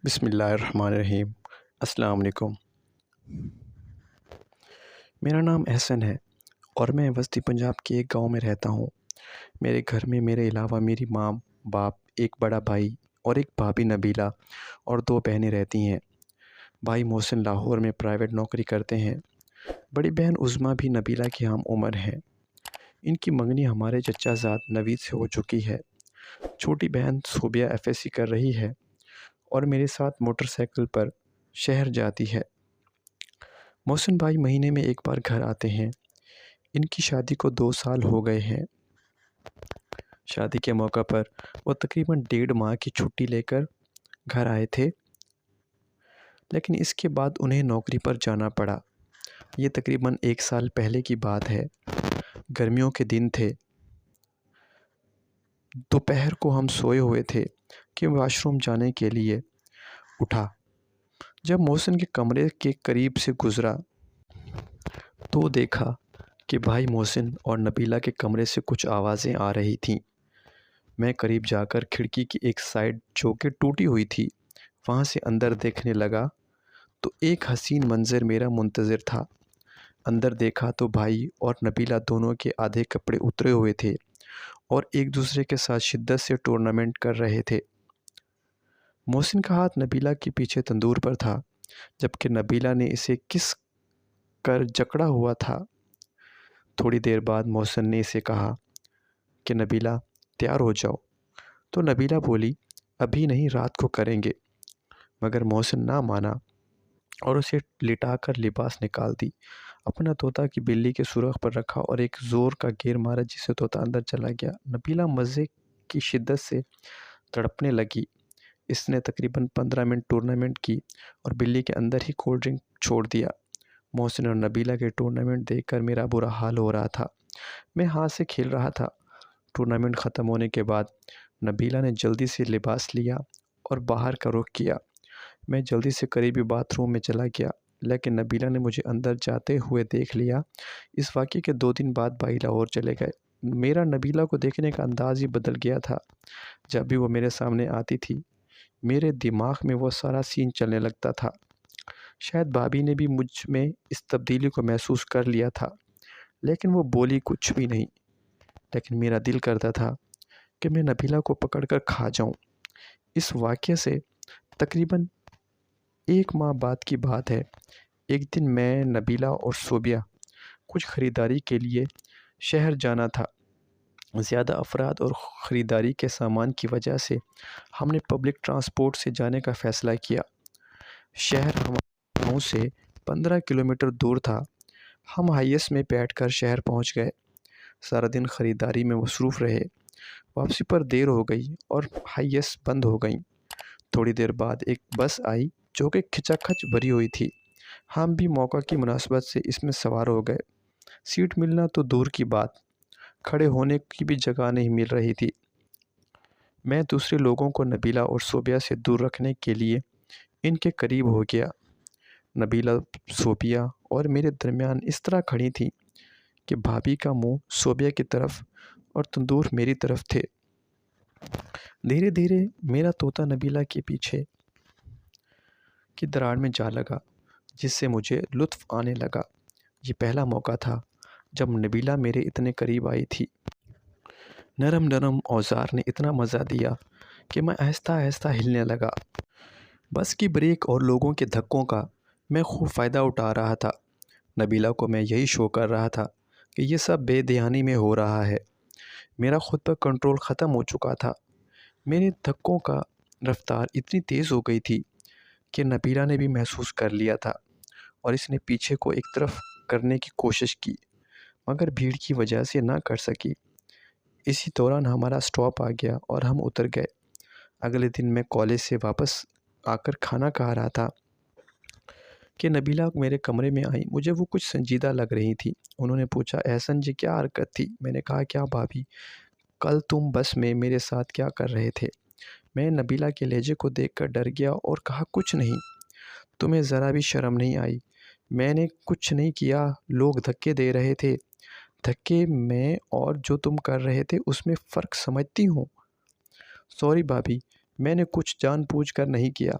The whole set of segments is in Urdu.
بسم اللہ الرحمن الرحیم۔ السلام علیکم۔ میرا نام احسن ہے اور میں وسطی پنجاب کے ایک گاؤں میں رہتا ہوں۔ میرے گھر میں میرے علاوہ میری ماں، باپ، ایک بڑا بھائی اور ایک بھابھی نبیلہ اور 2 بہنیں رہتی ہیں۔ بھائی محسن لاہور میں پرائیویٹ نوکری کرتے ہیں۔ بڑی بہن عظمیٰ بھی نبیلہ کی ہم عمر ہے۔ ان کی منگنی ہمارے چچا زاد نوید سے ہو چکی ہے۔ چھوٹی بہن صوبیہ FSC کر رہی ہے اور میرے ساتھ موٹر سائیکل پر شہر جاتی ہے۔ محسن بھائی مہینے میں ایک بار گھر آتے ہیں۔ ان کی شادی کو 2 سال ہو گئے ہیں۔ شادی کے موقع پر وہ تقریباً 1.5 ماہ کی چھٹی لے کر گھر آئے تھے، لیکن اس کے بعد انہیں نوکری پر جانا پڑا۔ یہ تقریباً 1 سال پہلے کی بات ہے۔ گرمیوں کے دن تھے۔ دوپہر کو ہم سوئے ہوئے تھے کہ واش روم جانے کے لیے اٹھا۔ جب محسن کے کمرے کے قریب سے گزرا تو دیکھا کہ بھائی محسن اور نبیلہ کے کمرے سے کچھ آوازیں آ رہی تھیں۔ میں قریب جا کر کھڑکی کی ایک سائڈ جو کہ ٹوٹی ہوئی تھی وہاں سے اندر دیکھنے لگا تو ایک حسین منظر میرا منتظر تھا۔ اندر دیکھا تو بھائی اور نبیلہ دونوں کے آدھے کپڑے اترے ہوئے تھے اور ایک دوسرے کے ساتھ شدت سے ٹورنامنٹ کر رہے تھے۔ محسن کا ہاتھ نبیلہ کے پیچھے تندور پر تھا، جبکہ نبیلہ نے اسے کس کر جکڑا ہوا تھا۔ تھوڑی دیر بعد محسن نے اسے کہا کہ نبیلہ تیار ہو جاؤ، تو نبیلہ بولی ابھی نہیں، رات کو کریں گے، مگر محسن نہ مانا اور اسے لٹا کر لباس نکال دی، اپنا طوطا کی بلی کے سوراخ پر رکھا اور ایک زور کا گیر مارا جس سے طوطا اندر چلا گیا۔ نبیلہ مزے کی شدت سے تڑپنے لگی۔ اس نے تقریباً 15 منٹ ٹورنامنٹ کی اور بلی کے اندر ہی کولڈ ڈرنک چھوڑ دیا۔ محسن اور نبیلہ کے ٹورنامنٹ دیکھ کر میرا برا حال ہو رہا تھا۔ میں ہاتھ سے کھیل رہا تھا۔ ٹورنامنٹ ختم ہونے کے بعد نبیلہ نے جلدی سے لباس لیا اور باہر کا رخ کیا۔ میں جلدی سے قریبی باتھ روم میں چلا گیا، لیکن نبیلہ نے مجھے اندر جاتے ہوئے دیکھ لیا۔ اس واقعے کے 2 دن بعد بھائی لاہور چلے گئے۔ میرا نبیلہ کو دیکھنے کا انداز ہی بدل گیا تھا۔ جب بھی وہ میرے سامنے آتی تھی میرے دماغ میں وہ سارا سین چلنے لگتا تھا۔ شاید بھابھی نے بھی مجھ میں اس تبدیلی کو محسوس کر لیا تھا، لیکن وہ بولی کچھ بھی نہیں۔ لیکن میرا دل کرتا تھا کہ میں نبیلہ کو پکڑ کر کھا جاؤں۔ اس واقعے سے تقریباً 1 ماہ بعد کی بات ہے۔ ایک دن میں، نبیلہ اور صوبیہ کچھ خریداری کے لیے شہر جانا تھا۔ زیادہ افراد اور خریداری کے سامان کی وجہ سے ہم نے پبلک ٹرانسپورٹ سے جانے کا فیصلہ کیا۔ شہر ہمارے گاؤں سے 15 کلومیٹر دور تھا۔ ہم ہائیس میں بیٹھ کر شہر پہنچ گئے۔ سارا دن خریداری میں مصروف رہے۔ واپسی پر دیر ہو گئی اور ہائیس بند ہو گئیں۔ تھوڑی دیر بعد ایک بس آئی جو کہ کھچا کھچ بھری ہوئی تھی۔ ہم بھی موقع کی مناسبت سے اس میں سوار ہو گئے۔ سیٹ ملنا تو دور کی بات، کھڑے ہونے کی بھی جگہ نہیں مل رہی تھی۔ میں دوسرے لوگوں کو نبیلہ اور صوبیہ سے دور رکھنے کے لیے ان کے قریب ہو گیا۔ نبیلہ، صوبیہ اور میرے درمیان اس طرح کھڑی تھیں کہ بھابھی کا منہ صوبیہ کی طرف اور تندور میری طرف تھے۔ دھیرے دھیرے میرا طوطا نبیلہ کے پیچھے کی دراڑ میں جا لگا، جس سے مجھے لطف آنے لگا۔ یہ پہلا موقع تھا جب نبیلہ میرے اتنے قریب آئی تھی۔ نرم نرم اوزار نے اتنا مزہ دیا کہ میں آہستہ آہستہ ہلنے لگا۔ بس کی بریک اور لوگوں کے دھکوں کا میں خوب فائدہ اٹھا رہا تھا۔ نبیلہ کو میں یہی شو کر رہا تھا کہ یہ سب بے دھیانی میں ہو رہا ہے۔ میرا خود پر کنٹرول ختم ہو چکا تھا۔ میرے دھکوں کا رفتار اتنی تیز ہو گئی تھی کہ نبیلہ نے بھی محسوس کر لیا تھا اور اس نے پیچھے کو ایک طرف کرنے کی کوشش کی، مگر بھیڑ کی وجہ سے نہ کر سکی۔ اسی دوران ہمارا سٹاپ آ گیا اور ہم اتر گئے۔ اگلے دن میں کالج سے واپس آ کر کھانا کھا رہا تھا کہ نبیلہ میرے کمرے میں آئی۔ مجھے وہ کچھ سنجیدہ لگ رہی تھی۔ انہوں نے پوچھا احسن جی کیا حرکت تھی؟ میں نے کہا کیا بھابھی، کل تم بس میں میرے ساتھ کیا کر رہے تھے؟ میں نبیلہ کے لہجے کو دیکھ کر ڈر گیا اور کہا کچھ نہیں۔ تمہیں ذرا بھی شرم نہیں آئی؟ میں نے کچھ نہیں کیا، لوگ دھکے دے رہے تھے۔ دھکے میں اور جو تم کر رہے تھے اس میں فرق سمجھتی ہوں؟ سوری بھابھی، میں نے کچھ جان بوجھ کر نہیں کیا۔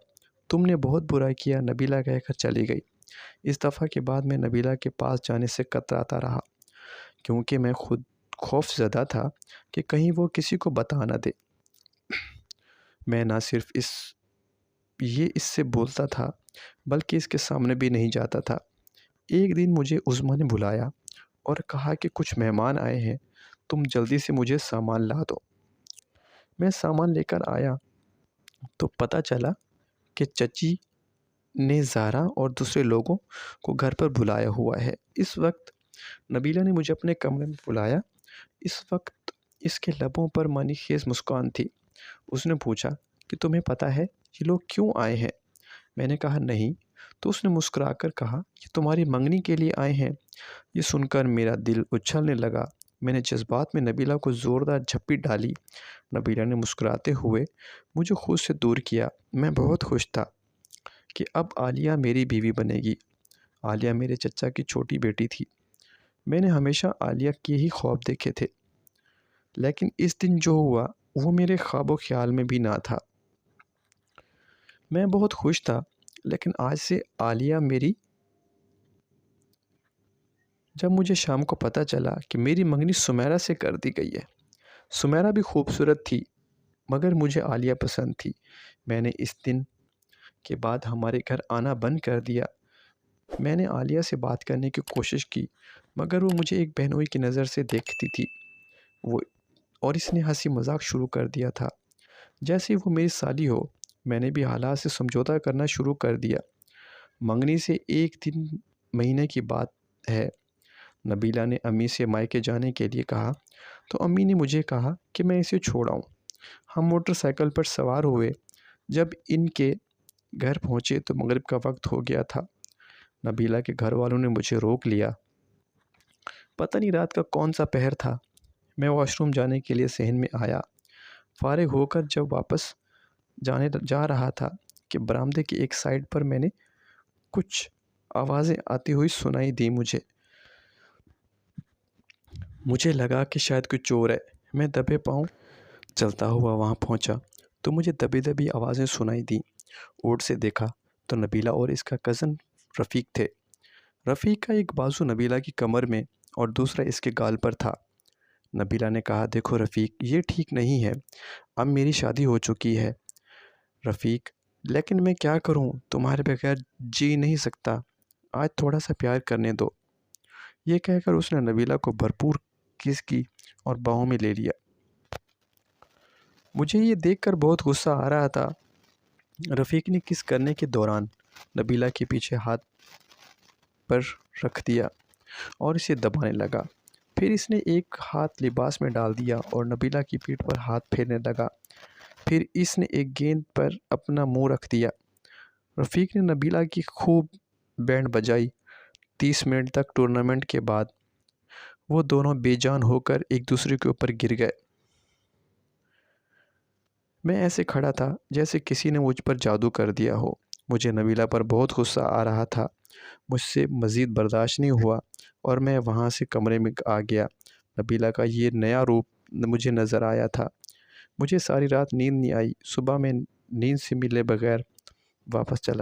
تم نے بہت برا کیا، نبیلہ کہہ کر چلی گئی۔ اس دفعہ کے بعد میں نبیلہ کے پاس جانے سے کتراتا رہا، کیونکہ میں خود خوف زدہ تھا کہ کہیں وہ کسی کو بتا نہ دے۔ میں نہ صرف اس سے بولتا تھا بلکہ اس کے سامنے بھی نہیں جاتا تھا۔ ایک دن مجھے عظمیٰ نے بلایا اور کہا کہ کچھ مہمان آئے ہیں، تم جلدی سے مجھے سامان لا دو۔ میں سامان لے کر آیا تو پتہ چلا کہ چچی نے زہرا اور دوسرے لوگوں کو گھر پر بلایا ہوا ہے۔ اس وقت نبیلہ نے مجھے اپنے کمرے میں بلایا۔ اس وقت اس کے لبوں پر معنی خیز مسکان تھی۔ اس نے پوچھا کہ تمہیں پتہ ہے یہ لوگ کیوں آئے ہیں؟ میں نے کہا نہیں۔ تو اس نے مسکرا کر کہا یہ تمہاری منگنی کے لیے آئے ہیں۔ یہ سن کر میرا دل اچھلنے لگا۔ میں نے جذبات میں نبیلہ کو زوردار جھپٹ ڈالی۔ نبیلہ نے مسکراتے ہوئے مجھے خود سے دور کیا۔ میں بہت خوش تھا کہ اب عالیہ میری بیوی بنے گی۔ عالیہ میرے چچا کی چھوٹی بیٹی تھی۔ میں نے ہمیشہ عالیہ کے ہی خواب دیکھے تھے، لیکن اس دن جو ہوا وہ میرے خواب و خیال میں بھی نہ تھا۔ میں بہت خوش تھا، لیکن آج سے عالیہ میری۔ جب مجھے شام کو پتہ چلا کہ میری منگنی سمیرہ سے کر دی گئی ہے۔ سمیرہ بھی خوبصورت تھی، مگر مجھے عالیہ پسند تھی۔ میں نے اس دن کے بعد ہمارے گھر آنا بند کر دیا۔ میں نے عالیہ سے بات کرنے کی کوشش کی، مگر وہ مجھے ایک بہنوئی کی نظر سے دیکھتی تھی اور اس نے ہنسی مذاق شروع کر دیا تھا جیسے وہ میری سالی ہو۔ میں نے بھی حالات سے سمجھوتا کرنا شروع کر دیا۔ منگنی سے ایک مہینے کی بات ہے، نبیلہ نے امی سے مائکے جانے کے لیے کہا تو امی نے مجھے کہا کہ میں اسے چھوڑ آؤں۔ ہم موٹر سائیکل پر سوار ہوئے۔ جب ان کے گھر پہنچے تو مغرب کا وقت ہو گیا تھا۔ نبیلہ کے گھر والوں نے مجھے روک لیا۔ پتہ نہیں رات کا کون سا پہر تھا۔ میں واش روم جانے کے لیے صحن میں آیا۔ فارغ ہو کر جب واپس جا رہا تھا کہ برآمدے کی ایک سائڈ پر میں نے کچھ آوازیں آتی ہوئی سنائی دی۔ مجھے لگا کہ شاید کوئی چور ہے۔ میں دبے پاؤں چلتا ہوا وہاں پہنچا تو مجھے دبی دبی آوازیں سنائی دیں۔ اوٹ سے دیکھا تو نبیلہ اور اس کا کزن رفیق تھے۔ رفیق کا ایک بازو نبیلہ کی کمر میں اور دوسرا اس کے گال پر تھا۔ نبیلہ نے کہا دیکھو رفیق، یہ ٹھیک نہیں ہے، اب میری شادی ہو چکی ہے۔ رفیق: لیکن میں کیا کروں، تمہارے بغیر جی نہیں سکتا، آج تھوڑا سا پیار کرنے دو۔ یہ کہہ کر اس نے نبیلہ کو بھرپور کس کی اور باہوں میں لے لیا۔ مجھے یہ دیکھ کر بہت غصہ آ رہا تھا۔ رفیق نے کس کرنے کے دوران نبیلہ کے پیچھے ہاتھ پر رکھ دیا اور اسے دبانے لگا۔ پھر اس نے ایک ہاتھ لباس میں ڈال دیا اور نبیلہ کی پیٹھ پر ہاتھ پھیرنے لگا۔ پھر اس نے ایک گیند پر اپنا منہ رکھ دیا۔ رفیق نے نبیلہ کی خوب بینڈ بجائی۔ 30 منٹ تک ٹورنامنٹ کے بعد وہ دونوں بے جان ہو کر ایک دوسرے کے اوپر گر گئے۔ میں ایسے کھڑا تھا جیسے کسی نے مجھ پر جادو کر دیا ہو۔ مجھے نبیلہ پر بہت غصہ آ رہا تھا۔ مجھ سے مزید برداشت نہیں ہوا اور میں وہاں سے کمرے میں آ گیا۔ نبیلہ کا یہ نیا روپ مجھے نظر آیا تھا۔ مجھے ساری رات نیند نہیں آئی۔ صبح میں نیند سے ملے بغیر واپس چلا